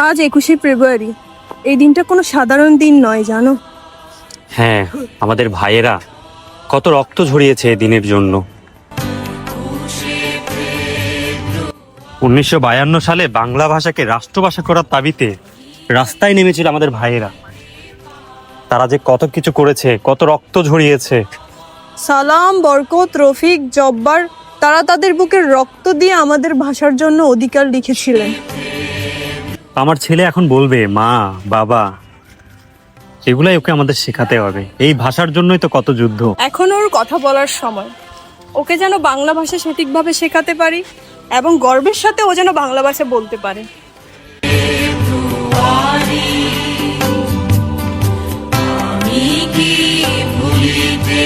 আজ 21শে ফেব্রুয়ারি। এই দিনটা কোনো সাধারণ দিন নয়, জানো? হ্যাঁ, আমাদের ভাইয়েরা কত রক্ত ঝরিয়েছে এই দিনের জন্য। 1952 সালে বাংলা ভাষাকে রাষ্ট্রভাষা করার দাবিতে রাস্তায় নেমেছিল আমাদের ভাইয়েরা। তারা যে কত কিছু করেছে, কত রক্ত ঝরিয়েছে। সালাম, বরকত, রফিক, জব্বার, তারা তাদের বুকের রক্ত দিয়ে আমাদের ভাষার জন্য অধিকার লিখেছিলেন। আমার ছেলে এখন বলবে মা, বাবা, এগুলাই ওকে আমাদের শেখাতে হবে। এই ভাষার জন্যই তো কত যুদ্ধ। এখন ওর কথা বলার সময়। ওকে যেন বাংলা ভাষা সঠিকভাবে শেখাতে পারি এবং গর্বের সাথে ও যেন বাংলা ভাষা বলতে পারে। আমি কি ভুলিতে